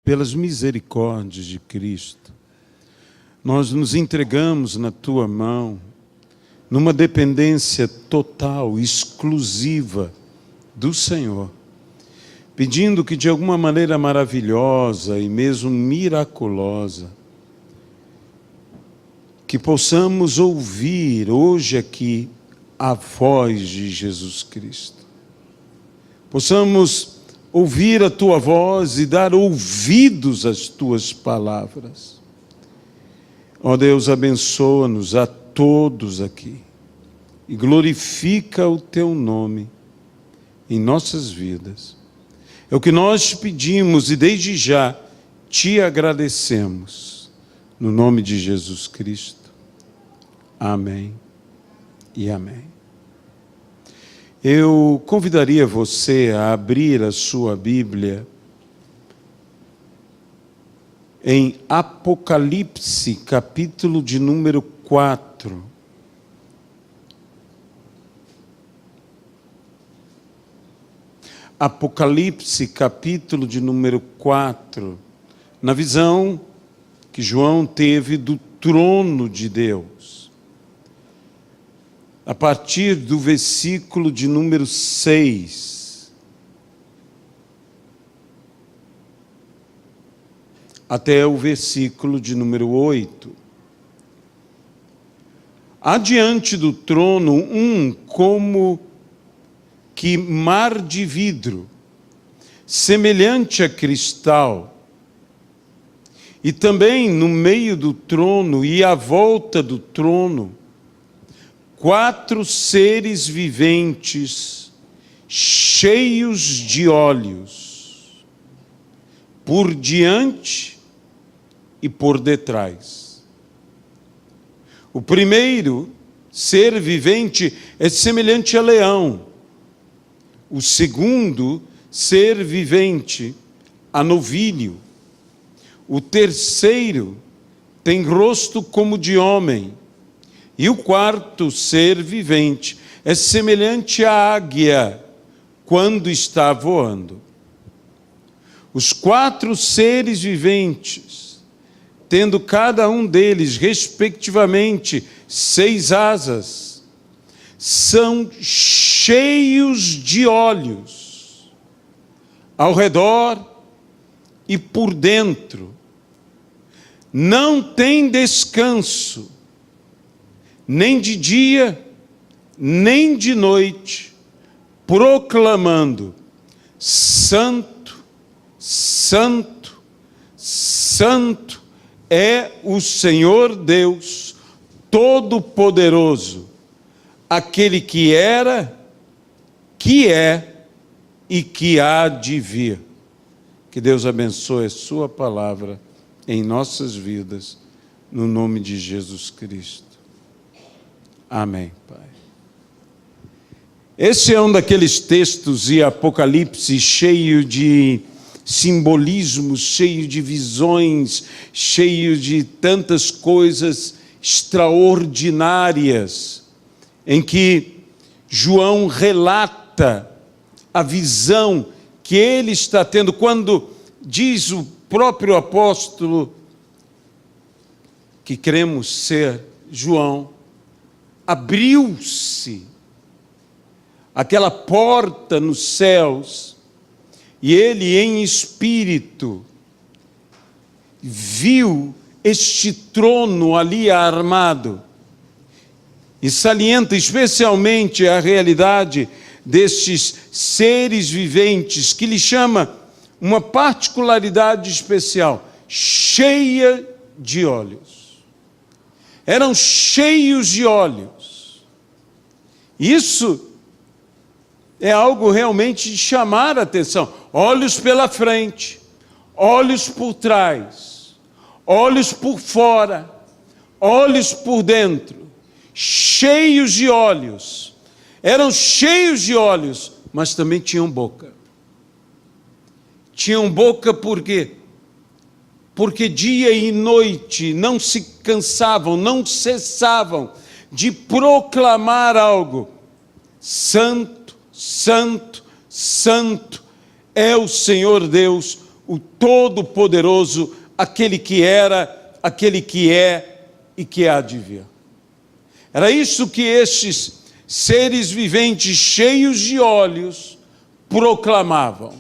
pelas misericórdias de Cristo, nós nos entregamos na Tua mão, numa dependência total, exclusiva do Senhor, pedindo que de alguma maneira maravilhosa e mesmo miraculosa, que possamos ouvir hoje aqui a voz de Jesus Cristo. Possamos ouvir a Tua voz e dar ouvidos às Tuas palavras. Ó Deus, abençoa-nos a todos aqui e glorifica o Teu nome em nossas vidas. É o que nós pedimos e desde já Te agradecemos. No nome de Jesus Cristo. Amém e amém. Eu convidaria você a abrir a sua Bíblia em Apocalipse, capítulo de número 4. Apocalipse, capítulo de número 4, na visão que João teve do trono de Deus. A partir do versículo de número 6 até o versículo de número 8. Há diante do trono como que mar de vidro, semelhante a cristal, e também no meio do trono e à volta do trono, 4 seres viventes, cheios de olhos, por diante e por detrás. O primeiro ser vivente é semelhante a leão. O segundo ser vivente a novilho. O terceiro tem rosto como de homem. E o quarto ser vivente é semelhante à águia quando está voando. Os 4 seres viventes, tendo cada um deles, respectivamente, 6 asas, são cheios de olhos, ao redor e por dentro. Não tem descanso, nem de dia, nem de noite, proclamando: Santo, Santo, Santo é o Senhor Deus Todo-Poderoso, aquele que era, que é e que há de vir. Que Deus abençoe a sua palavra em nossas vidas, no nome de Jesus Cristo. Amém, Pai. Esse é um daqueles textos de Apocalipse cheio de simbolismos, cheio de visões, cheio de tantas coisas extraordinárias, em que João relata a visão que ele está tendo, quando diz o próprio apóstolo, que cremos ser João, abriu-se aquela porta nos céus, e ele em espírito viu este trono ali armado, e salienta especialmente a realidade destes seres viventes, que lhe chama uma particularidade especial: cheia de olhos. Eram cheios de olhos. Isso é algo realmente de chamar a atenção. Olhos pela frente, olhos por trás, olhos por fora, olhos por dentro, cheios de olhos. Eram cheios de olhos, mas também tinham boca. Tinham boca por quê? Porque dia e noite não se cansavam, não cessavam de proclamar algo: Santo, Santo, Santo é o Senhor Deus, o Todo-Poderoso, aquele que era, aquele que é e que há de vir. Era isso que estes seres viventes cheios de olhos proclamavam,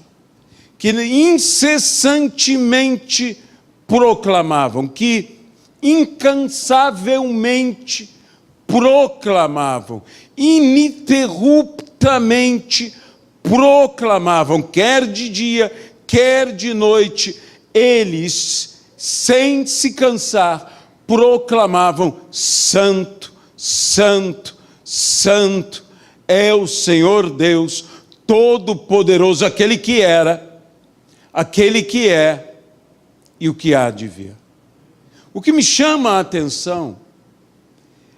que incessantemente proclamavam, que incansavelmente proclamavam, ininterruptamente proclamavam, quer de dia, quer de noite, eles, sem se cansar, proclamavam: Santo, Santo, Santo é o Senhor Deus Todo-Poderoso, aquele que era, aquele que é e o que há de vir. O que me chama a atenção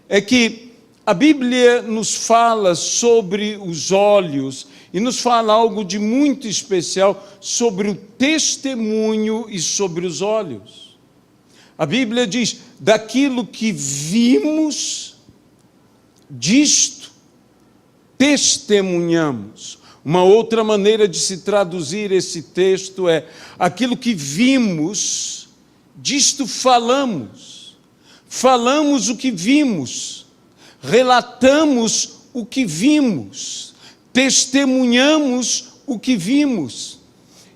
é que a Bíblia nos fala sobre os olhos e nos fala algo de muito especial sobre o testemunho e sobre os olhos. A Bíblia diz: daquilo que vimos, disto testemunhamos. Uma outra maneira de se traduzir esse texto é: aquilo que vimos, disto falamos. Falamos o que vimos, relatamos o que vimos, testemunhamos o que vimos.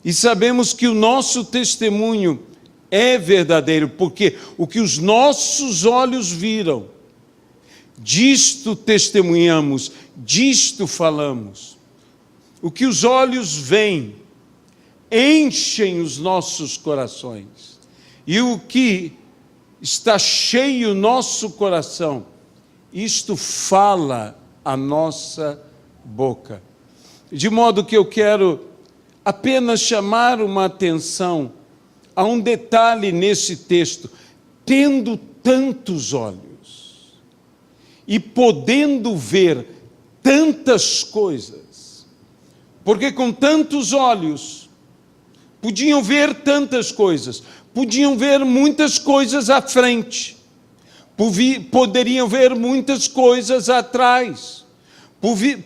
E sabemos que o nosso testemunho é verdadeiro, porque o que os nossos olhos viram, disto testemunhamos, disto falamos. O que os olhos veem, enchem os nossos corações. E o que está cheio o nosso coração, isto fala a nossa boca. De modo que eu quero apenas chamar uma atenção a um detalhe nesse texto: tendo tantos olhos e podendo ver tantas coisas, porque com tantos olhos podiam ver tantas coisas, podiam ver muitas coisas à frente, poderiam ver muitas coisas atrás,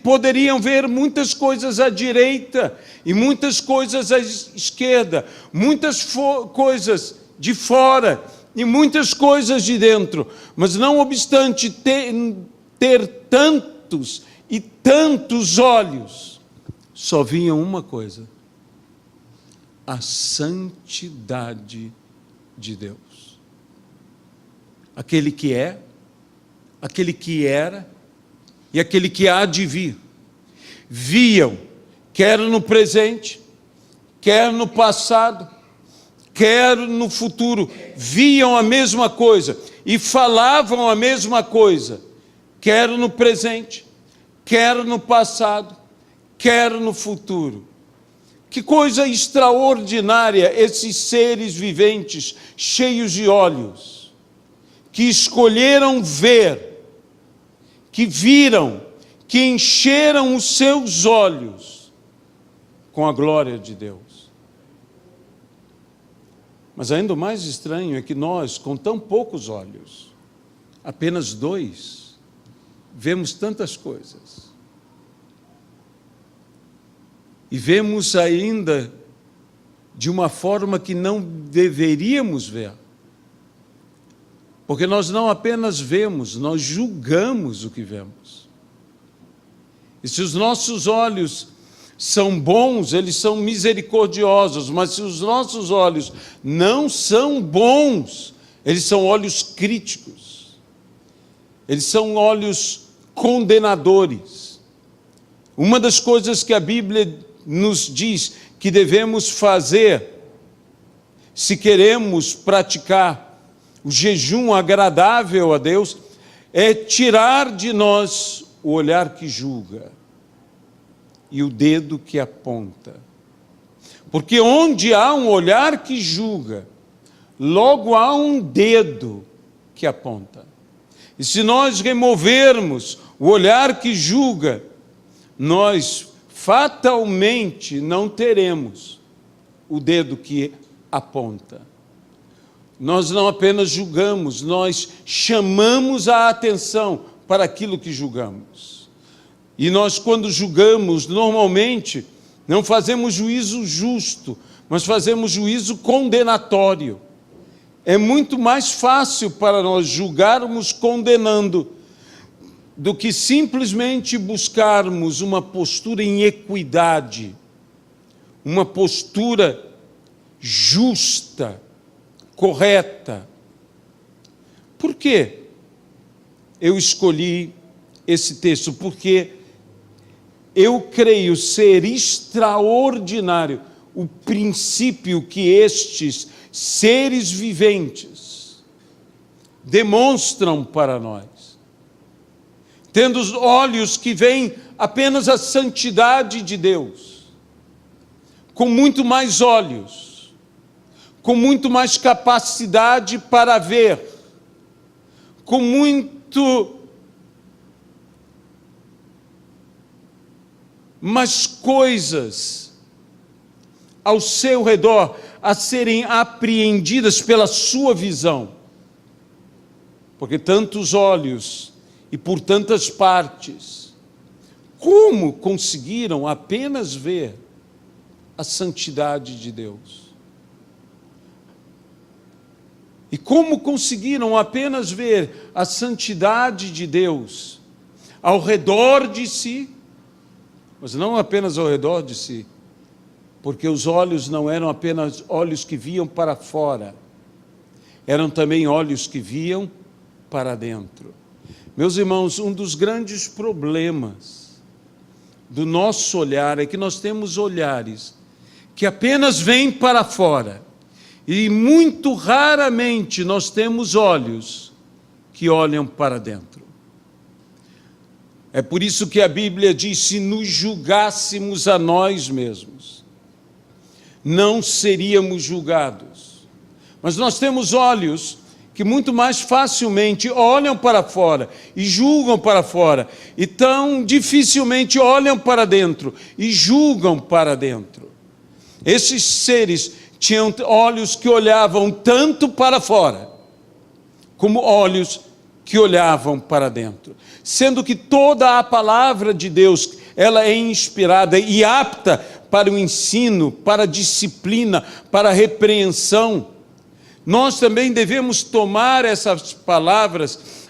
poderiam ver muitas coisas à direita e muitas coisas à esquerda, muitas coisas de fora e muitas coisas de dentro, mas não obstante ter tantos e tantos olhos, só viam uma coisa: a santidade de Deus. Aquele que é, aquele que era e aquele que há de vir. Viam, quer no presente, quer no passado, quer no futuro, viam a mesma coisa e falavam a mesma coisa, quer no presente, quer no passado, quer no futuro. Que coisa extraordinária esses seres viventes, cheios de olhos, que escolheram ver, que viram, que encheram os seus olhos com a glória de Deus. Mas ainda o mais estranho é que nós, com tão poucos olhos, apenas 2, vemos tantas coisas. E vemos ainda de uma forma que não deveríamos ver. Porque nós não apenas vemos, nós julgamos o que vemos. E se os nossos olhos são bons, eles são misericordiosos, mas se os nossos olhos não são bons, eles são olhos críticos. Eles são olhos condenadores. Uma das coisas que a Bíblia nos diz que devemos fazer, se queremos praticar o jejum agradável a Deus, é tirar de nós o olhar que julga e o dedo que aponta. Porque onde há um olhar que julga, logo há um dedo que aponta. E se nós removermos o olhar que julga, nós fatalmente não teremos o dedo que aponta. Nós não apenas julgamos, nós chamamos a atenção para aquilo que julgamos. E nós, quando julgamos, normalmente não fazemos juízo justo, mas fazemos juízo condenatório. É muito mais fácil para nós julgarmos condenando do que simplesmente buscarmos uma postura em equidade, uma postura justa, correta. Por que eu escolhi esse texto? Porque eu creio ser extraordinário o princípio que estes seres viventes demonstram para nós. Tendo os olhos que veem apenas a santidade de Deus, com muito mais olhos, com muito mais capacidade para ver, com muito mais coisas ao seu redor a serem apreendidas pela sua visão. Porque tantos olhos e por tantas partes, como conseguiram apenas ver a santidade de Deus? E como conseguiram apenas ver a santidade de Deus ao redor de si, mas não apenas ao redor de si, porque os olhos não eram apenas olhos que viam para fora, eram também olhos que viam para dentro. Meus irmãos, um dos grandes problemas do nosso olhar é que nós temos olhares que apenas vêm para fora, e muito raramente nós temos olhos que olham para dentro. É por isso que a Bíblia diz: se nos julgássemos a nós mesmos, não seríamos julgados. Mas nós temos olhos que muito mais facilmente olham para fora e julgam para fora, e tão dificilmente olham para dentro e julgam para dentro. Esses seres tinham olhos que olhavam tanto para fora, como olhos que olhavam para dentro. Sendo que toda a palavra de Deus, ela é inspirada e apta para o ensino, para a disciplina, para a repreensão. Nós também devemos tomar essas palavras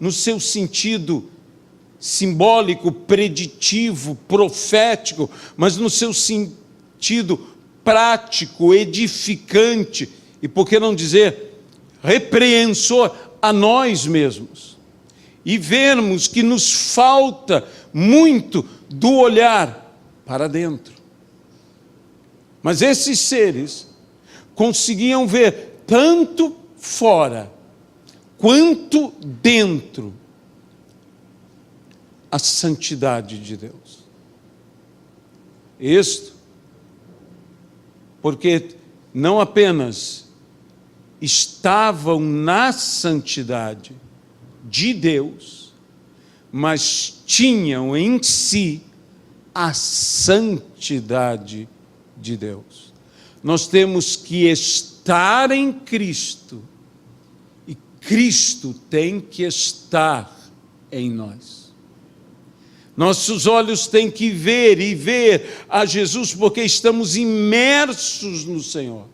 no seu sentido simbólico, preditivo, profético, mas no seu sentido prático, edificante, e por que não dizer repreensor a nós mesmos, e vermos que nos falta muito do olhar para dentro. Mas esses seres conseguiam ver tanto fora quanto dentro a santidade de Deus. Isto porque não apenas estavam na santidade de Deus, mas tinham em si a santidade de Deus. Nós temos que estar em Cristo, e Cristo tem que estar em nós. Nossos olhos têm que ver e ver a Jesus, porque estamos imersos no Senhor.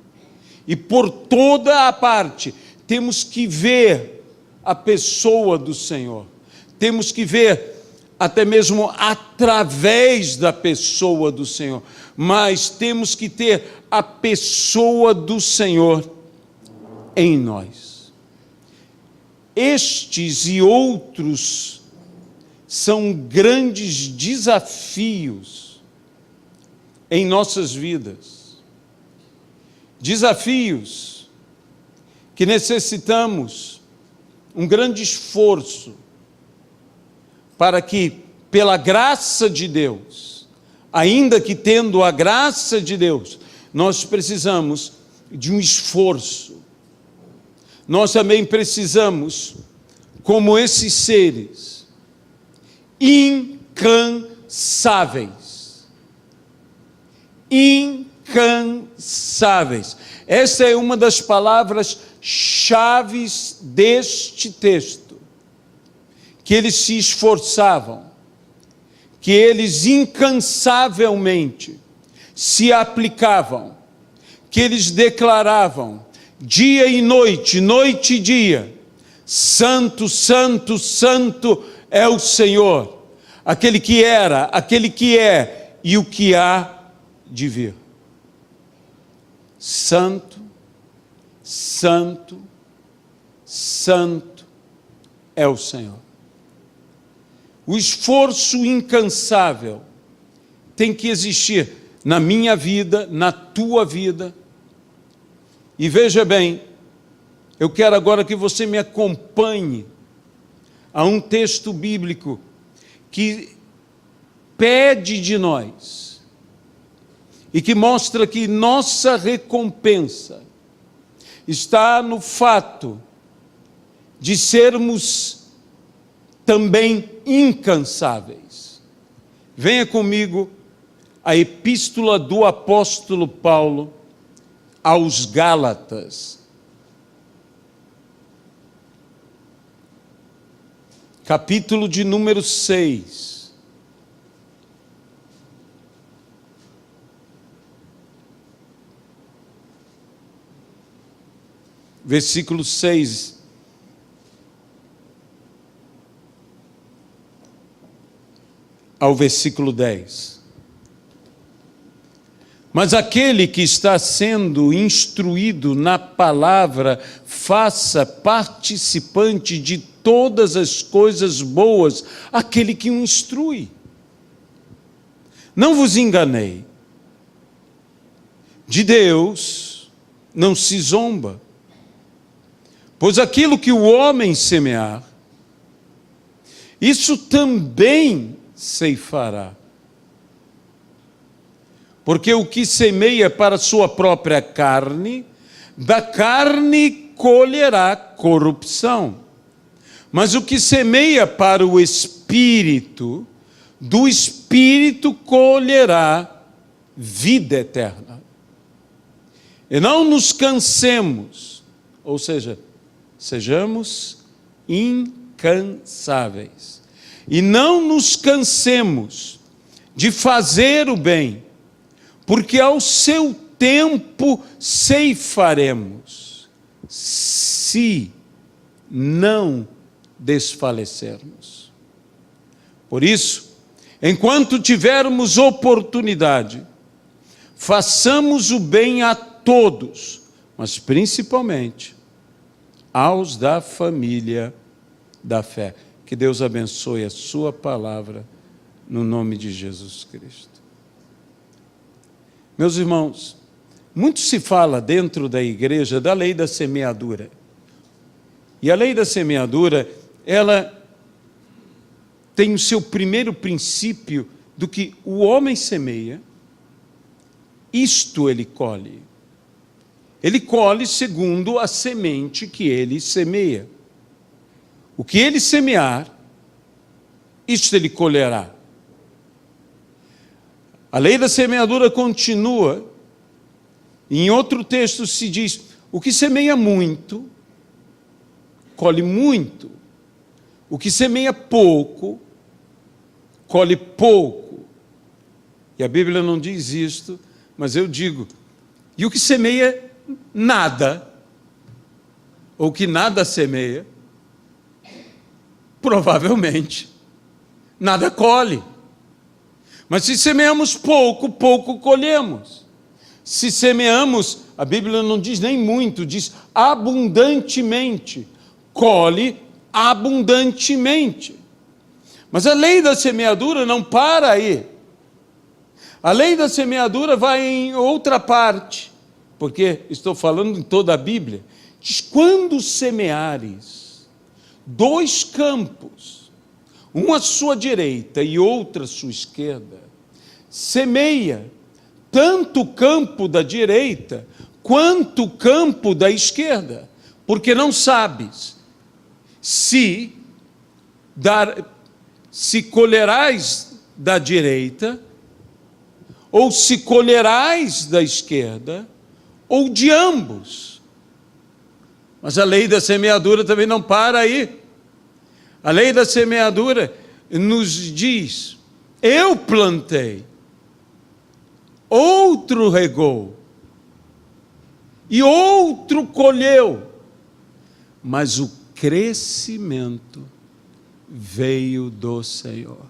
E por toda a parte temos que ver a pessoa do Senhor. Temos que ver até mesmo através da pessoa do Senhor. Mas temos que ter a pessoa do Senhor em nós. Estes e outros são grandes desafios em nossas vidas. Desafios que necessitamos um grande esforço para que, pela graça de Deus, ainda que tendo a graça de Deus, nós precisamos de um esforço. Nós também precisamos, como esses seres, incansáveis. Incansáveis. Essa é uma das palavras-chave deste texto. Que eles se esforçavam, que eles incansavelmente se aplicavam, que eles declaravam dia e noite, noite e dia: Santo, Santo, Santo é o Senhor, aquele que era, aquele que é e o que há de vir. Santo, Santo, Santo é o Senhor. O esforço incansável tem que existir na minha vida, na tua vida. E veja bem, eu quero agora que você me acompanhe a um texto bíblico que pede de nós e que mostra que nossa recompensa está no fato de sermos também incansáveis. Venha comigo a epístola do apóstolo Paulo aos Gálatas, capítulo de número 6. Versículo 6. Ao versículo 10. Mas aquele que está sendo instruído na palavra, faça participante de todas as coisas boas aquele que o instrui. Não vos enganei, de Deus não se zomba, pois aquilo que o homem semear, isso também ceifará. Porque o que semeia para a sua própria carne, da carne colherá corrupção. Mas o que semeia para o Espírito, do Espírito colherá vida eterna. E não nos cansemos, ou seja, sejamos incansáveis. E não nos cansemos de fazer o bem, porque ao seu tempo ceifaremos, se não desfalecermos. Por isso, enquanto tivermos oportunidade, façamos o bem a todos, mas principalmente aos da família da fé. Que Deus abençoe a sua palavra, no nome de Jesus Cristo. Meus irmãos, muito se fala dentro da igreja da lei da semeadura. E a lei da semeadura, ela tem o seu primeiro princípio do que o homem semeia, isto ele colhe. Ele colhe segundo a semente que ele semeia. O que ele semear, isto ele colherá. A lei da semeadura continua. Em outro texto se diz: o que semeia muito, colhe muito. O que semeia pouco, colhe pouco. E a Bíblia não diz isto, mas eu digo: e o que semeia nada, ou que nada semeia, provavelmente nada colhe. Mas se semeamos pouco, pouco colhemos. Se semeamos, a Bíblia não diz nem muito, diz abundantemente, colhe abundantemente. Mas a lei da semeadura não para aí. A lei da semeadura vai em outra parte, porque estou falando em toda a Bíblia. Diz: quando semeares 2 campos, um à sua direita e outro à sua esquerda, semeia tanto o campo da direita quanto o campo da esquerda, porque não sabes se colherás da direita, ou se colherás da esquerda, ou de ambos. Mas a lei da semeadura também não para aí. A lei da semeadura nos diz, Eu plantei, outro regou, e outro colheu, mas o crescimento veio do Senhor.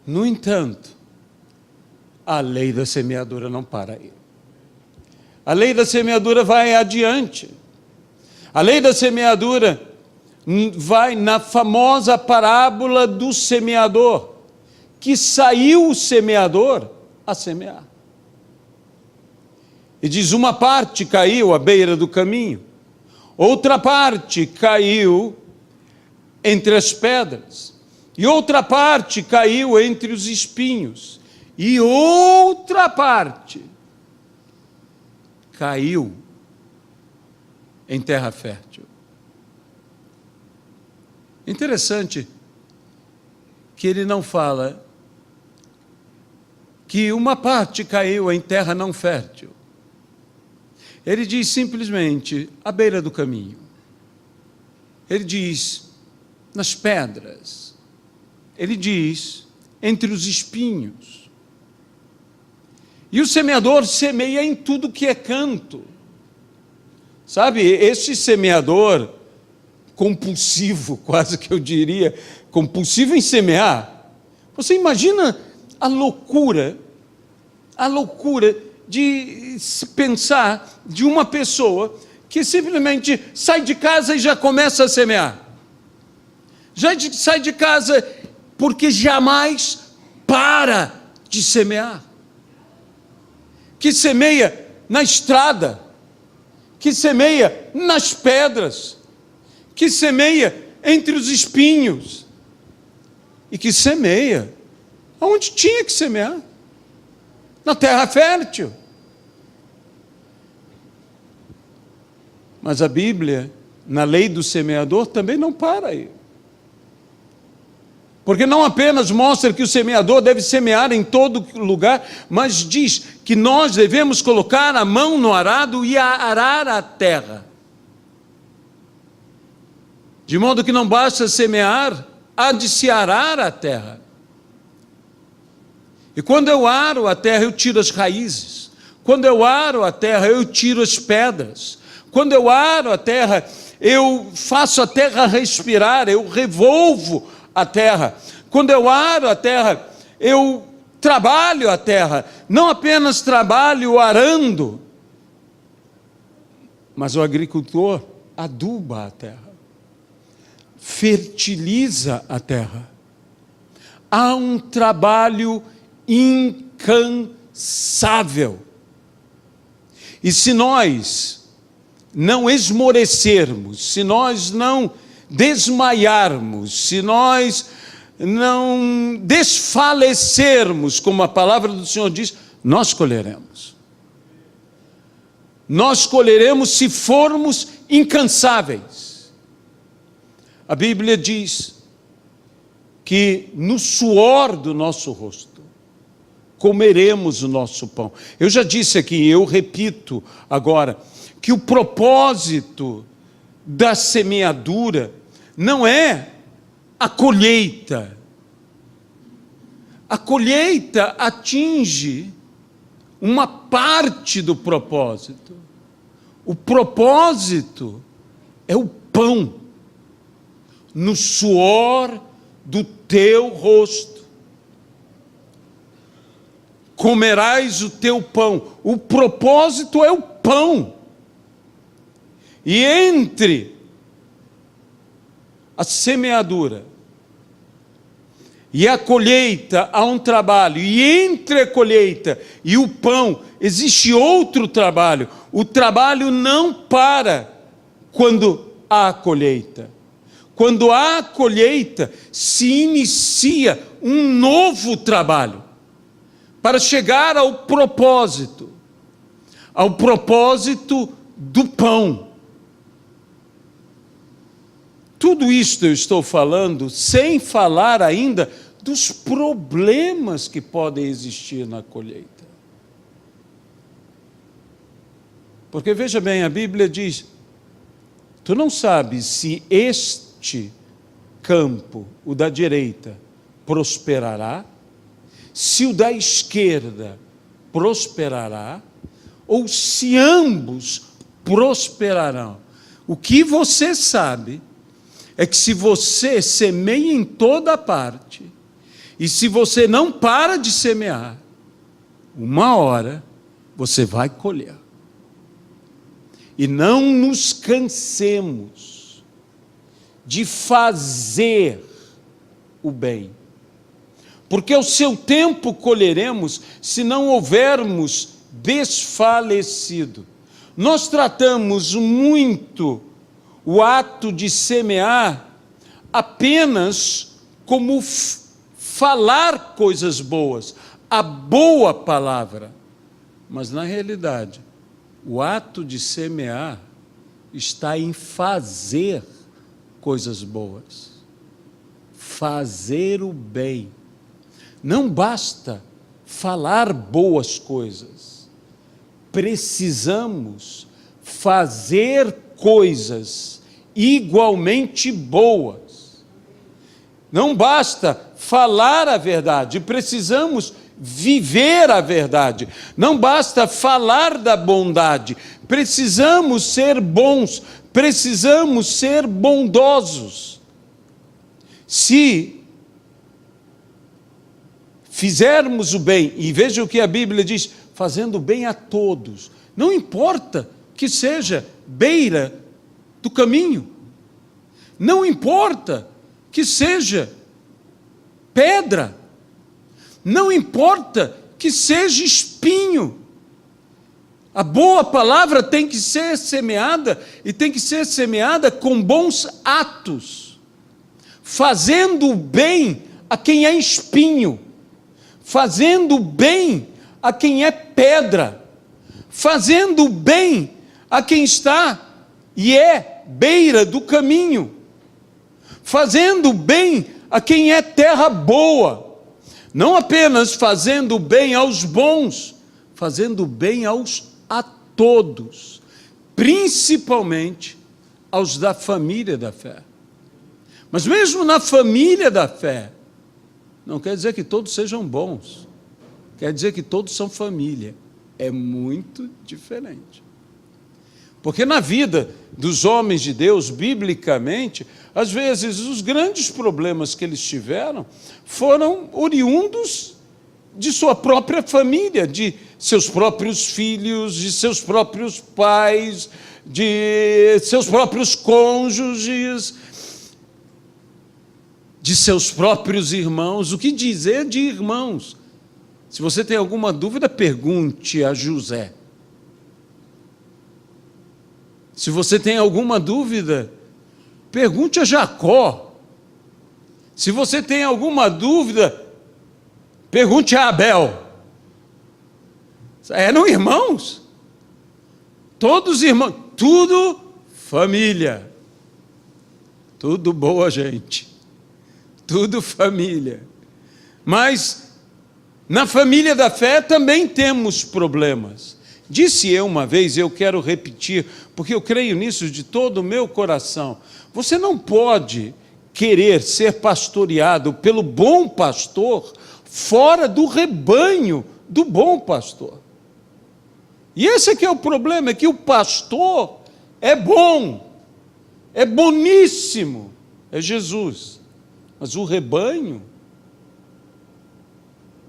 No entanto, a lei da semeadura não para aí. A lei da semeadura vai adiante. A lei da semeadura vai na famosa parábola do semeador, que saiu o semeador a semear. E diz, uma parte caiu à beira do caminho, outra parte caiu entre as pedras, e outra parte caiu entre os espinhos, e outra parte caiu em terra fértil. Interessante que ele não fala que uma parte caiu em terra não fértil. Ele diz simplesmente à beira do caminho. Ele diz nas pedras. Ele diz entre os espinhos. E o semeador semeia em tudo que é canto. Sabe, esse semeador compulsivo, quase que eu diria, compulsivo em semear. Você imagina a loucura de se pensar de uma pessoa que simplesmente sai de casa e já começa a semear. Já sai de casa porque jamais para de semear. Que semeia na estrada, que semeia nas pedras, que semeia entre os espinhos, e que semeia onde tinha que semear, na terra fértil. Mas a Bíblia, na lei do semeador, também não para aí. Porque não apenas mostra que o semeador deve semear em todo lugar, mas diz que nós devemos colocar a mão no arado e arar a terra. De modo que não basta semear, há de se arar a terra. E quando eu aro a terra, eu tiro as raízes. Quando eu aro a terra, eu tiro as pedras. Quando eu aro a terra, eu faço a terra respirar, eu revolvo a terra. Quando eu aro a terra, eu trabalho a terra. Não apenas trabalho arando, mas o agricultor aduba a terra, fertiliza a terra. Há um trabalho incansável. E se nós não esmorecermos, se nós não desmaiarmos, se nós não desfalecermos, como a palavra do Senhor diz, nós colheremos. Nós colheremos se formos incansáveis. A Bíblia diz que no suor do nosso rosto comeremos o nosso pão. Eu já disse aqui, eu repito agora, que o propósito da semeadura não é a colheita. A colheita atinge uma parte do propósito. O propósito é o pão no suor do teu rosto. Comerás o teu pão. O propósito é o pão. E entre a semeadura e a colheita há um trabalho, e entre a colheita e o pão existe outro trabalho. O trabalho não para quando há colheita. Quando há colheita, se inicia um novo trabalho para chegar ao propósito do pão. Tudo isto eu estou falando sem falar ainda dos problemas que podem existir na colheita. Porque veja bem, a Bíblia diz, tu não sabes se este campo, o da direita, prosperará, se o da esquerda prosperará, ou se ambos prosperarão. O que você sabe é que se você semeia em toda parte, e se você não para de semear, uma hora você vai colher. E não nos cansemos de fazer o bem, porque ao seu tempo colheremos, se não houvermos desfalecido. Nós tratamos muito o ato de semear apenas como falar coisas boas, a boa palavra, mas na realidade, o ato de semear está em fazer coisas boas, fazer o bem. Não basta falar boas coisas, precisamos fazer coisas igualmente boas. Não basta falar a verdade, precisamos viver a verdade. Não basta falar da bondade, precisamos ser bons, precisamos ser bondosos. Se fizermos o bem, e veja o que a Bíblia diz, fazendo o bem a todos, não importa que seja beira do caminho, não importa que seja pedra, não importa que seja espinho, a boa palavra tem que ser semeada, e tem que ser semeada com bons atos, fazendo o bem a quem é espinho, fazendo o bem a quem é pedra, fazendo o bem a quem está e é beira do caminho, fazendo o bem a quem é terra boa, não apenas fazendo o bem aos bons, fazendo o bem a todos, principalmente aos da família da fé. Mas mesmo na família da fé, não quer dizer que todos sejam bons, quer dizer que todos são família. É muito diferente. Porque na vida dos homens de Deus, biblicamente, às vezes os grandes problemas que eles tiveram foram oriundos de sua própria família, de seus próprios filhos, de seus próprios pais, de seus próprios cônjuges, de seus próprios irmãos. O que dizer de irmãos? Se você tem alguma dúvida, pergunte a José. Se você tem alguma dúvida, pergunte a Jacó. Se você tem alguma dúvida, pergunte a Abel. Eram irmãos. Todos irmãos, tudo família. Tudo boa gente. Tudo família. Mas na família da fé também temos problemas. Disse eu uma vez, eu quero repetir, porque eu creio nisso de todo o meu coração. Você não pode querer ser pastoreado pelo bom pastor fora do rebanho do bom pastor. E esse é que é o problema, é que o pastor é bom, é boníssimo, é Jesus. Mas o rebanho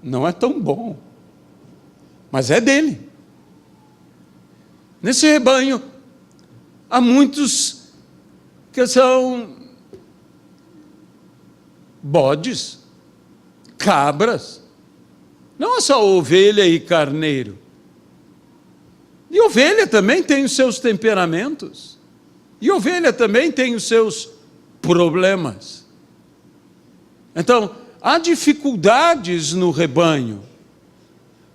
não é tão bom, mas é dele. Nesse rebanho, há muitos que são bodes, cabras, não é só ovelha e carneiro. E ovelha também tem os seus temperamentos, e ovelha também tem os seus problemas. Então, há dificuldades no rebanho,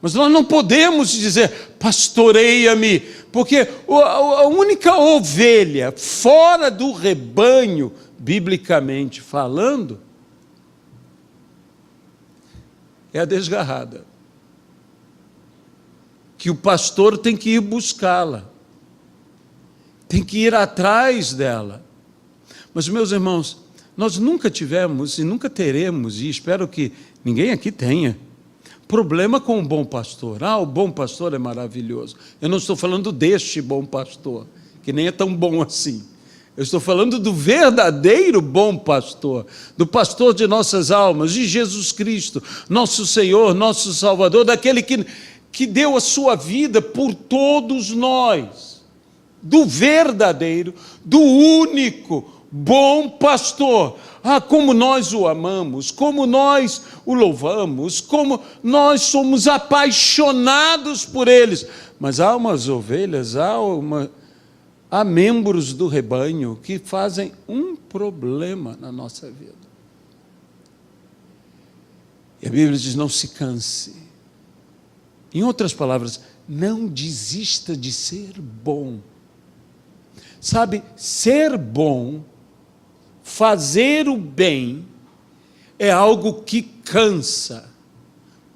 mas nós não podemos dizer, pastoreia-me, porque a única ovelha fora do rebanho, biblicamente falando, é a desgarrada, que o pastor tem que ir buscá-la, tem que ir atrás dela. Mas, meus irmãos, Nós nunca tivemos e nunca teremos, e espero que ninguém aqui tenha, problema com o bom pastor. O bom pastor é maravilhoso. Eu não estou falando deste bom pastor, que nem é tão bom assim. Eu estou falando do verdadeiro bom pastor, do pastor de nossas almas, de Jesus Cristo, nosso Senhor, nosso Salvador, daquele que deu a sua vida por todos nós, do verdadeiro, do único bom pastor. Como nós o amamos, como nós o louvamos, como nós somos apaixonados por eles. Mas há umas ovelhas, há membros do rebanho que fazem um problema na nossa vida. E a Bíblia diz: não se canse. Em outras palavras, não desista de ser bom. Sabe, ser bom, fazer o bem, é algo que cansa.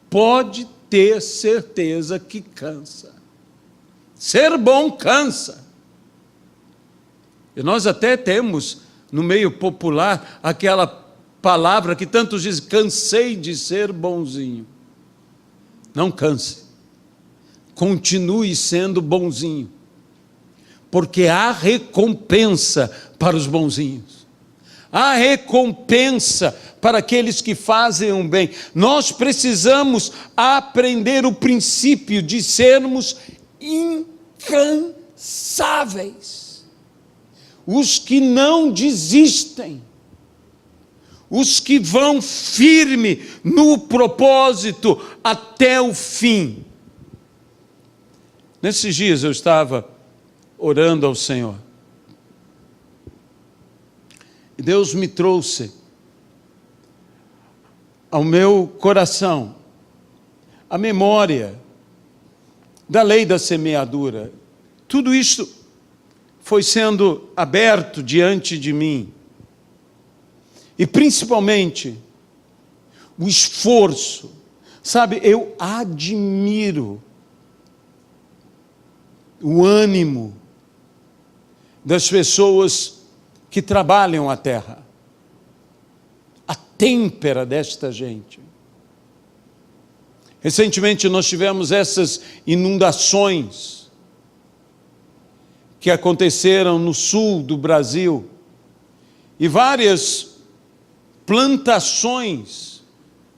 Pode ter certeza que cansa. Ser bom cansa. E nós até temos, no meio popular, aquela palavra que tantos dizem: cansei de ser bonzinho. Não canse. Continue sendo bonzinho. Porque há recompensa para os bonzinhos. Há recompensa para aqueles que fazem o bem. Nós precisamos aprender o princípio de sermos incansáveis. Os que não desistem. Os que vão firme no propósito até o fim. Nesses dias eu estava orando ao Senhor. E Deus me trouxe ao meu coração a memória da lei da semeadura. Tudo isso foi sendo aberto diante de mim. E principalmente o esforço. Sabe, eu admiro o ânimo das pessoas que trabalham a terra, a têmpera desta gente. Recentemente nós tivemos essas inundações que aconteceram no sul do Brasil, e várias plantações,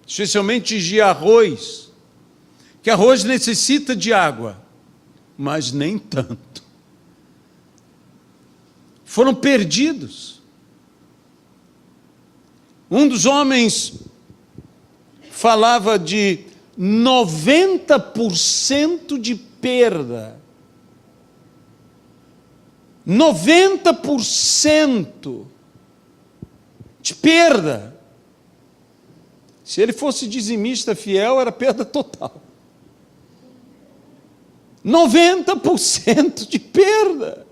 especialmente de arroz, que arroz necessita de água, mas nem tanto. Foram perdidos. Um dos homens falava de 90% de perda. 90% de perda. Se ele fosse dizimista fiel, era perda total. 90% de perda.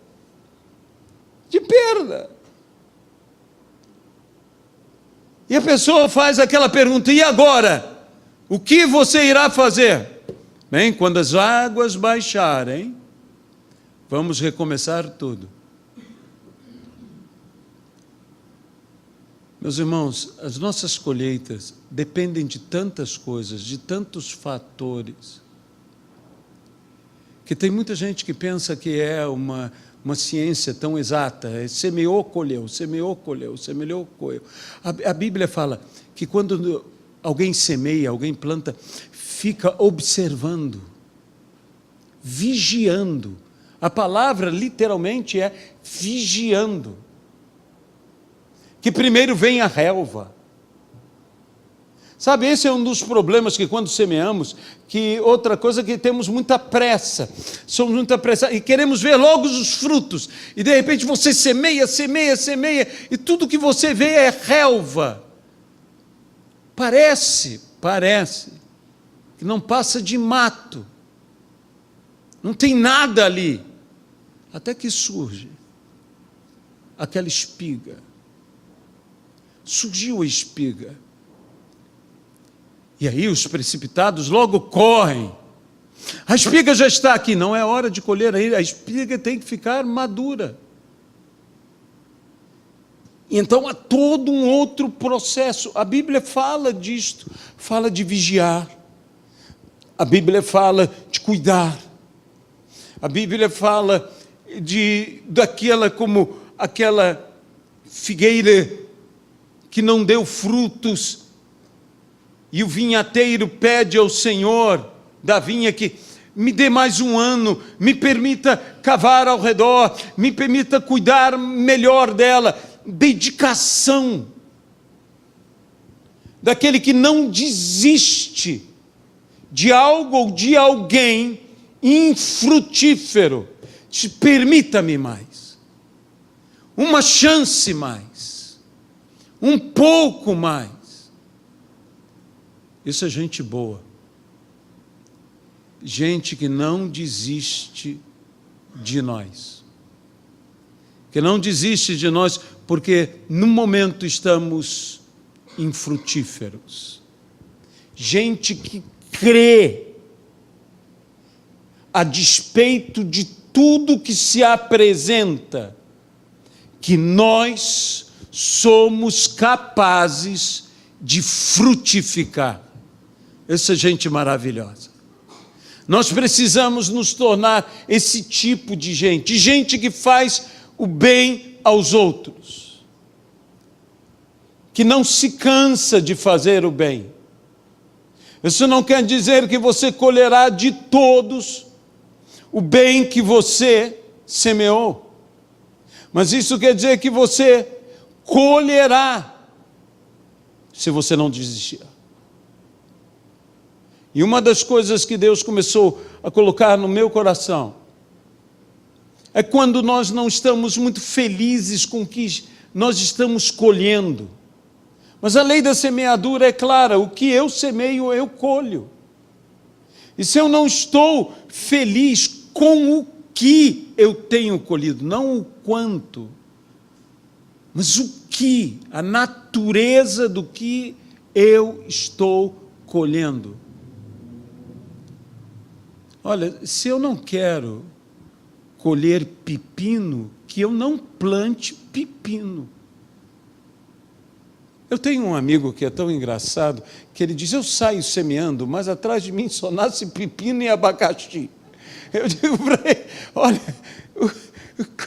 De perda. E a pessoa faz aquela pergunta: e agora? O que você irá fazer? Bem, quando as águas baixarem, vamos recomeçar tudo. Meus irmãos, as nossas colheitas dependem de tantas coisas, de tantos fatores, que tem muita gente que pensa que é uma ciência tão exata. Semeou, colheu, semeou, colheu, semeou, colheu. A Bíblia fala que quando alguém semeia, alguém planta, fica observando, vigiando. A palavra literalmente é vigiando. Que primeiro vem a relva. Sabe, esse é um dos problemas que quando semeamos, que outra coisa que temos muita pressa, somos muito apressados e queremos ver logo os frutos, e de repente você semeia, e tudo que você vê é relva. Parece que não passa de mato, não tem nada ali, até que surge aquela espiga. Surgiu a espiga. E aí os precipitados logo correm. A espiga já está aqui, não é hora de colher aí, a espiga tem que ficar madura. Então há todo um outro processo. A Bíblia fala disto, fala de vigiar. A Bíblia fala de cuidar. A Bíblia fala como aquela figueira que não deu frutos, e o vinhateiro pede ao Senhor da vinha que me dê mais um ano, me permita cavar ao redor, me permita cuidar melhor dela. Dedicação daquele que não desiste de algo ou de alguém infrutífero. Permita-me mais, uma chance mais, um pouco mais. Isso é gente boa, gente que não desiste de nós, que não desiste de nós porque no momento estamos infrutíferos, gente que crê, a despeito de tudo que se apresenta, que nós somos capazes de frutificar. Essa gente maravilhosa. Nós precisamos nos tornar esse tipo de gente, gente que faz o bem aos outros, que não se cansa de fazer o bem. Isso não quer dizer que você colherá de todos o bem que você semeou, mas isso quer dizer que você colherá se você não desistir. E uma das coisas que Deus começou a colocar no meu coração é quando nós não estamos muito felizes com o que nós estamos colhendo. Mas a lei da semeadura é clara: o que eu semeio, eu colho. E se eu não estou feliz com o que eu tenho colhido, não o quanto, mas o que, a natureza do que eu estou colhendo. Olha, se eu não quero colher pepino, que eu não plante pepino. Eu tenho um amigo que é tão engraçado, que ele diz: eu saio semeando, mas atrás de mim só nasce pepino e abacaxi. Eu digo para ele: olha,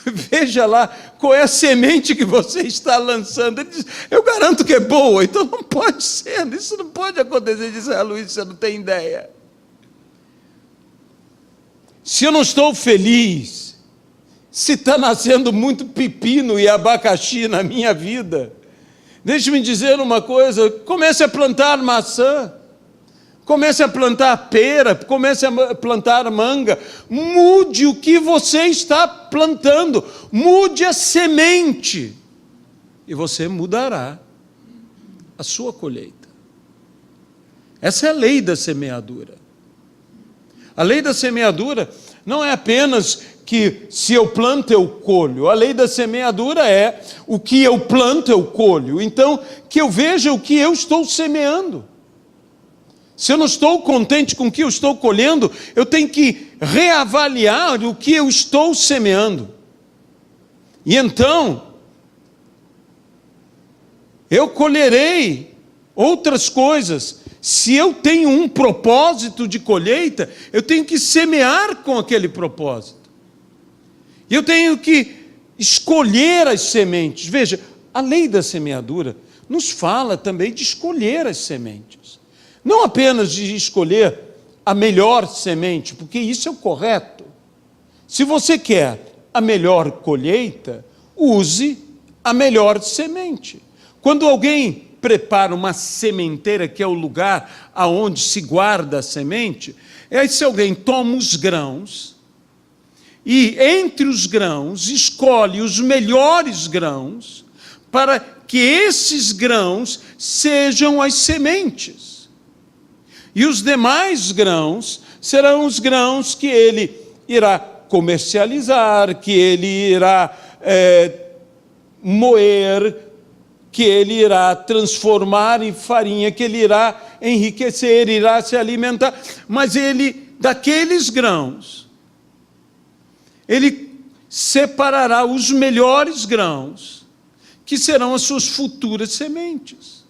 veja lá qual é a semente que você está lançando. Ele diz: eu garanto que é boa, então não pode ser, isso não pode acontecer. Diz: Luiz, você não tem ideia. Se eu não estou feliz, se está nascendo muito pepino e abacaxi na minha vida, deixe-me dizer uma coisa: comece a plantar maçã, comece a plantar pera, comece a plantar manga, mude o que você está plantando, mude a semente, e você mudará a sua colheita. Essa é a lei da semeadura. A lei da semeadura não é apenas que se eu planto eu colho. A lei da semeadura é o que eu planto eu colho. Então, que eu veja o que eu estou semeando. Se eu não estou contente com o que eu estou colhendo, eu tenho que reavaliar o que eu estou semeando. E então, eu colherei outras coisas. Se eu tenho um propósito de colheita, eu tenho que semear com aquele propósito. E eu tenho que escolher as sementes. Veja, a lei da semeadura nos fala também de escolher as sementes. Não apenas de escolher a melhor semente, porque isso é o correto. Se você quer a melhor colheita, use a melhor semente. Quando alguém prepara uma sementeira, que é o lugar aonde se guarda a semente, esse alguém toma os grãos e entre os grãos escolhe os melhores grãos para que esses grãos sejam as sementes. E os demais grãos serão os grãos que ele irá comercializar, que ele irá moer, que ele irá transformar em farinha, que ele irá enriquecer, irá se alimentar. Mas ele, daqueles grãos, ele separará os melhores grãos, que serão as suas futuras sementes.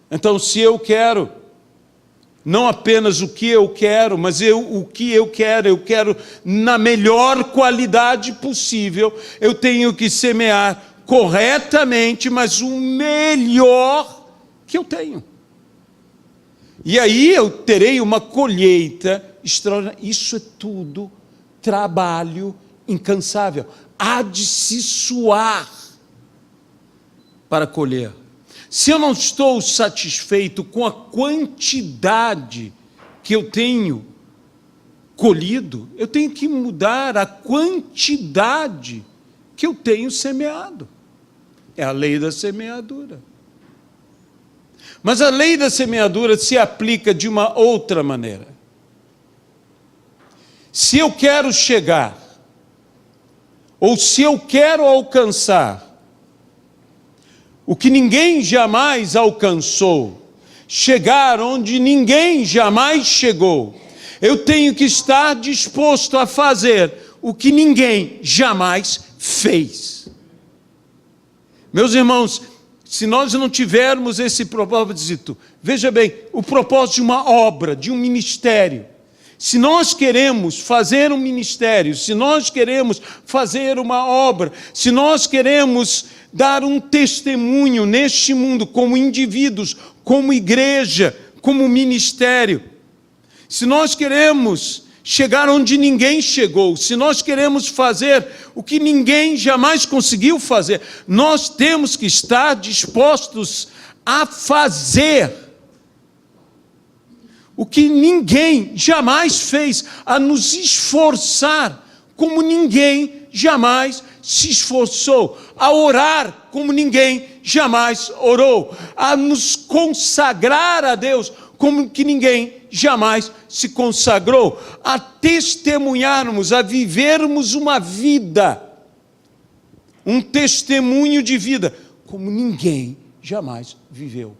Então, se eu quero, não apenas o que eu quero, mas o que eu quero na melhor qualidade possível, eu tenho que semear corretamente, mas o melhor que eu tenho. E aí eu terei uma colheita extraordinária. Isso é tudo trabalho incansável. Há de se suar para colher. Se eu não estou satisfeito com a quantidade que eu tenho colhido, eu tenho que mudar a quantidade que eu tenho semeado. É a lei da semeadura. Mas a lei da semeadura se aplica de uma outra maneira. Se eu quero chegar, ou se eu quero alcançar o que ninguém jamais alcançou, chegar onde ninguém jamais chegou, eu tenho que estar disposto a fazer o que ninguém jamais fez. Meus irmãos, se nós não tivermos esse propósito, veja bem, o propósito de uma obra, de um ministério, se nós queremos fazer um ministério, se nós queremos fazer uma obra, se nós queremos dar um testemunho neste mundo como indivíduos, como igreja, como ministério, se nós queremos chegar onde ninguém chegou, se nós queremos fazer o que ninguém jamais conseguiu fazer, nós temos que estar dispostos a fazer o que ninguém jamais fez, a nos esforçar como ninguém jamais se esforçou, a orar como ninguém jamais orou, a nos consagrar a Deus como que ninguém jamais se consagrou, a testemunharmos, a vivermos uma vida, um testemunho de vida, como ninguém jamais viveu.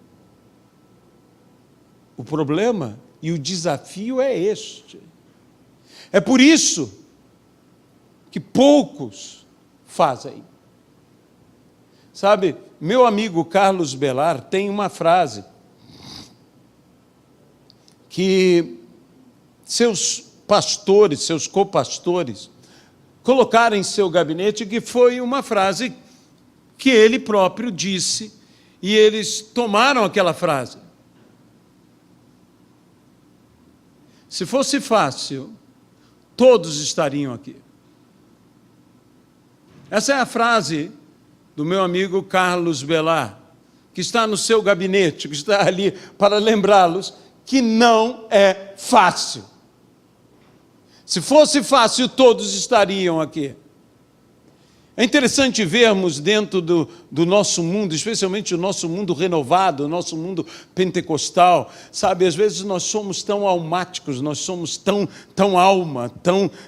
O problema e o desafio é este. É por isso que poucos fazem. Sabe, meu amigo Carlos Belar tem uma frase que seus pastores, seus copastores, colocaram em seu gabinete, que foi uma frase que ele próprio disse, e eles tomaram aquela frase. Se fosse fácil, todos estariam aqui. Essa é a frase do meu amigo Carlos Belar, que está no seu gabinete, que está ali para lembrá-los que não é fácil. Se fosse fácil, todos estariam aqui. É interessante vermos dentro do nosso mundo, especialmente o nosso mundo renovado, o nosso mundo pentecostal, sabe, às vezes nós somos tão almáticos, nós somos tão alma,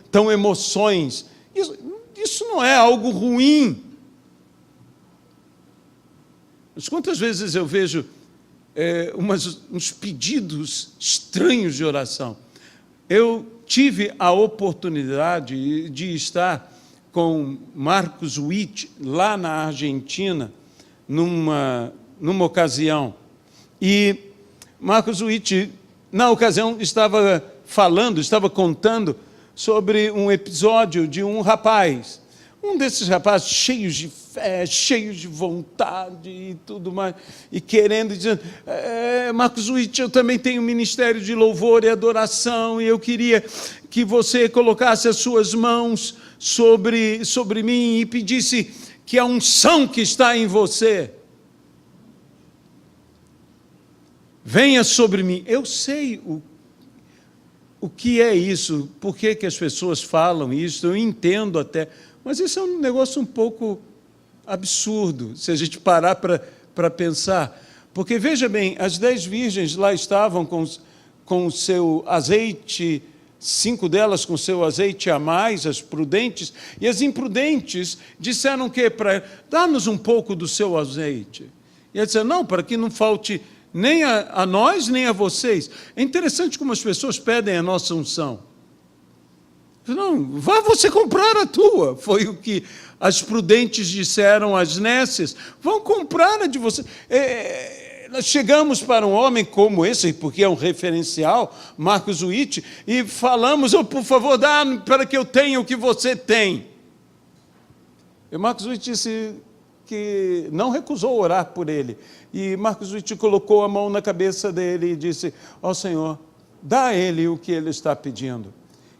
tão emoções. Isso não é algo ruim. Mas quantas vezes eu vejo uns pedidos estranhos de oração. Eu tive a oportunidade de estar com Marcos Witt, lá na Argentina, numa ocasião. E Marcos Witt, na ocasião, estava contando sobre um episódio de um rapaz, um desses rapazes cheios de fé, cheios de vontade e tudo mais, e querendo, dizendo, Marcos Witt, eu também tenho um ministério de louvor e adoração, e eu queria que você colocasse as suas mãos sobre mim e pedisse que a unção que está em você venha sobre mim. Eu sei o que é isso, por que as pessoas falam isso, eu entendo até, mas isso é um negócio um pouco absurdo, se a gente parar para pensar. Porque, veja bem, as 10 virgens lá estavam com o seu azeite, 5 delas com seu azeite a mais, as prudentes, e as imprudentes disseram que para dá-nos um pouco do seu azeite. E ela disse, não, para que não falte nem a nós, nem a vocês. É interessante como as pessoas pedem a nossa unção. Não, vá você comprar a tua. Foi o que as prudentes disseram às nécias. Vão comprar a de você. Nós chegamos para um homem como esse, porque é um referencial, Marcos Witt, e falamos, por favor, dá para que eu tenha o que você tem. E Marcos Witt disse que não recusou orar por ele. E Marcos Witt colocou a mão na cabeça dele e disse, ó Senhor, dá a ele o que ele está pedindo.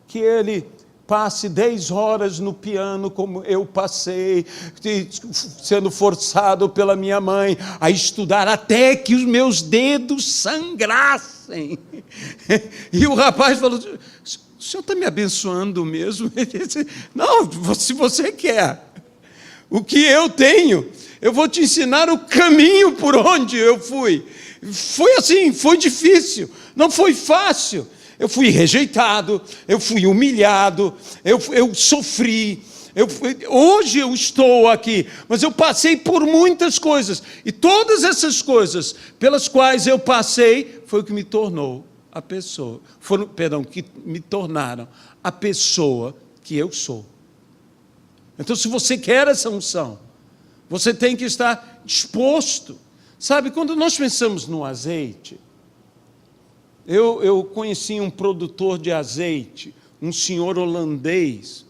Que ele passe 10 horas no piano como eu passei, sendo forçado pela minha mãe a estudar até que os meus dedos sangrassem. E o rapaz falou, o senhor está me abençoando mesmo? Ele disse, não, se você quer o que eu tenho, eu vou te ensinar o caminho por onde eu fui. Foi assim, foi difícil, não foi fácil. Eu fui rejeitado, eu fui humilhado, eu sofri. Hoje eu estou aqui, mas eu passei por muitas coisas. E todas essas coisas pelas quais eu passei, foi o que me tornou a pessoa. Que me tornaram a pessoa que eu sou. Então, se você quer essa unção, você tem que estar disposto. Sabe, quando nós pensamos no azeite, eu conheci um produtor de azeite, um senhor holandês,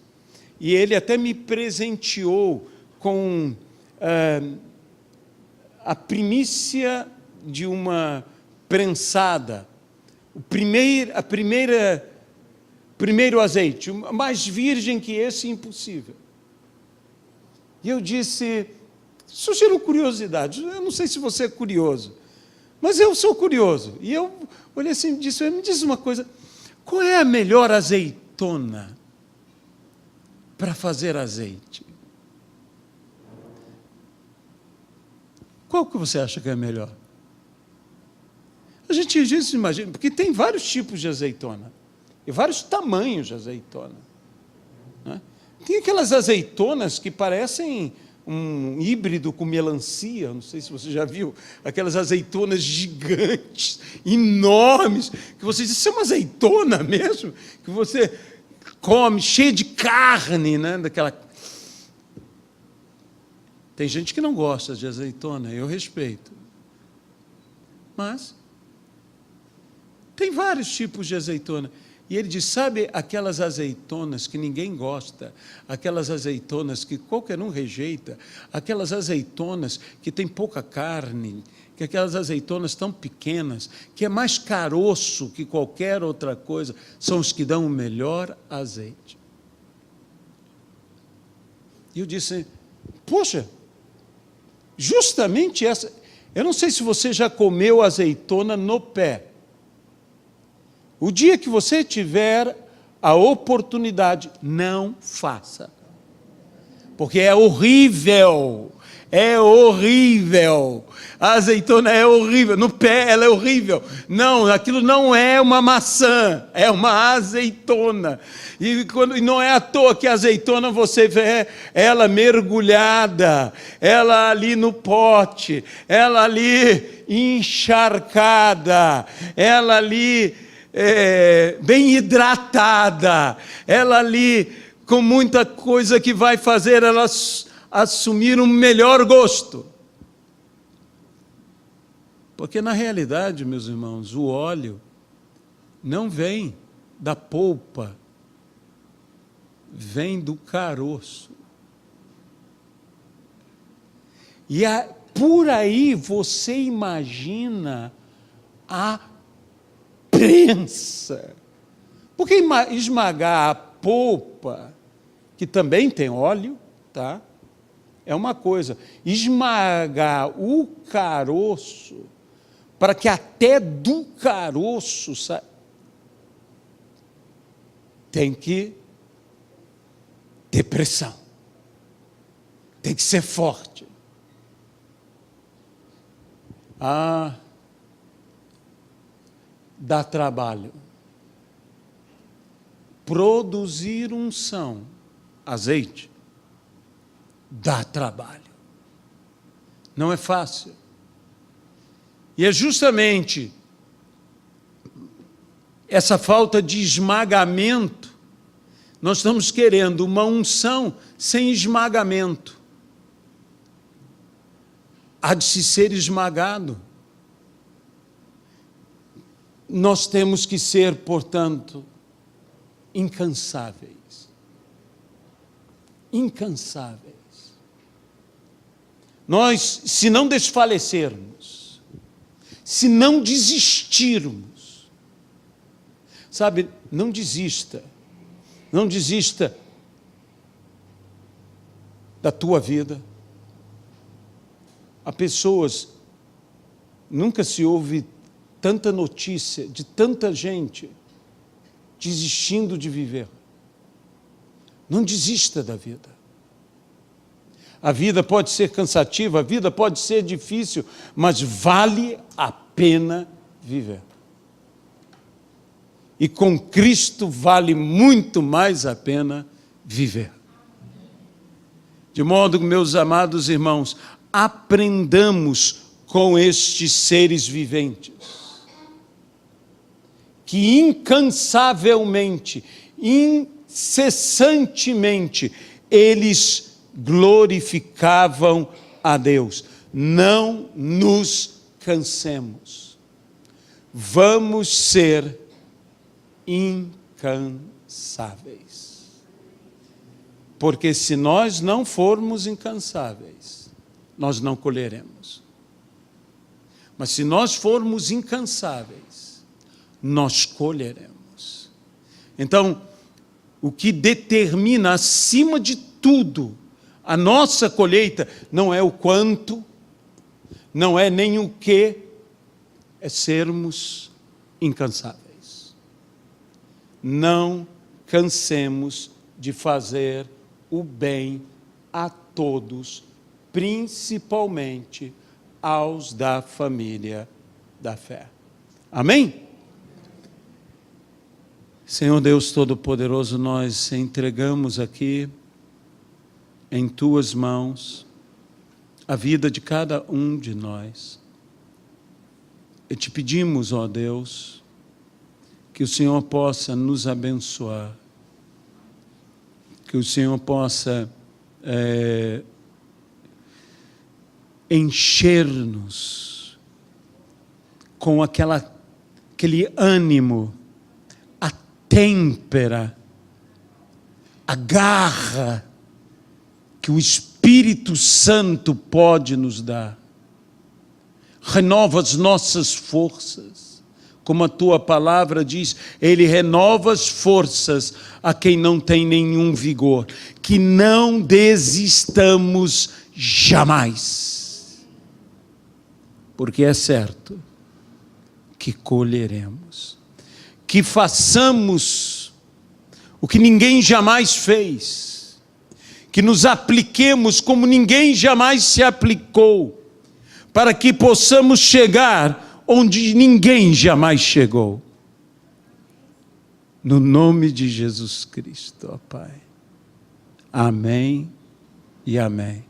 e ele até me presenteou com a primícia de uma prensada, primeiro azeite, mais virgem que esse, impossível. E eu disse, isso gerou curiosidade, eu não sei se você é curioso, mas eu sou curioso. E eu olhei assim e disse, me diz uma coisa, qual é a melhor azeitona para fazer azeite? Qual que você acha que é melhor? A gente às vezes imagina, porque tem vários tipos de azeitona, e vários tamanhos de azeitona, né? Tem aquelas azeitonas que parecem um híbrido com melancia, não sei se você já viu, aquelas azeitonas gigantes, enormes, que você diz, isso é uma azeitona mesmo? Que você come, cheia de carne, né? Daquela... Tem gente que não gosta de azeitona, eu respeito. Mas tem vários tipos de azeitona. E ele diz, sabe aquelas azeitonas que ninguém gosta, aquelas azeitonas que qualquer um rejeita, aquelas azeitonas que tem pouca carne, que aquelas azeitonas tão pequenas, que é mais caroço que qualquer outra coisa, são os que dão o melhor azeite. E eu disse, poxa, justamente essa... Eu não sei se você já comeu azeitona no pé. O dia que você tiver a oportunidade, não faça. Porque é horrível. É horrível. A azeitona é horrível. No pé ela é horrível. Não, aquilo não é uma maçã, é uma azeitona. E não é à toa que a azeitona você vê ela mergulhada, ela ali no pote, ela ali encharcada, ela ali bem hidratada, ela ali com muita coisa que vai fazer ela assumir um melhor gosto. Porque na realidade, meus irmãos, o óleo não vem da polpa, vem do caroço. E por aí você imagina a prensa. Porque esmagar a polpa, que também tem óleo, tá? É uma coisa. Esmagar o caroço, para que até do caroço tem que ter pressão. Tem que ser forte. Dá trabalho. Produzir unção, azeite, dá trabalho. Não é fácil. E é justamente essa falta de esmagamento Nós estamos querendo uma unção sem esmagamento. Há de se ser esmagado. Nós temos que ser, portanto, incansáveis. Incansáveis. Nós, se não desfalecermos, se não desistirmos, sabe, não desista. Não desista da tua vida. Há pessoas, nunca se ouve tanta notícia de tanta gente desistindo de viver. Não desista da vida. A vida pode ser cansativa, a vida pode ser difícil, mas vale a pena viver. E com Cristo vale muito mais a pena viver. De modo que, meus amados irmãos, aprendamos com estes seres viventes, que incansavelmente, incessantemente, eles glorificavam a Deus. Não nos cansemos. Vamos ser incansáveis. Porque se nós não formos incansáveis, nós não colheremos. Mas se nós formos incansáveis, nós colheremos. Então, o que determina acima de tudo a nossa colheita não é o quanto, não é nem o que, é sermos incansáveis. Não cansemos de fazer o bem a todos, principalmente aos da família da fé. Amém? Senhor Deus Todo-Poderoso, nós entregamos aqui em Tuas mãos a vida de cada um de nós. E te pedimos, ó Deus, que o Senhor possa nos abençoar, que o Senhor possa encher-nos com aquele ânimo, a têmpera, a garra que o Espírito Santo pode nos dar. Renova as nossas forças. Como a tua palavra diz, Ele renova as forças a quem não tem nenhum vigor. Que não desistamos jamais. Porque é certo que colheremos. Que façamos o que ninguém jamais fez. Que nos apliquemos como ninguém jamais se aplicou. Para que possamos chegar onde ninguém jamais chegou. No nome de Jesus Cristo, ó Pai. Amém e amém.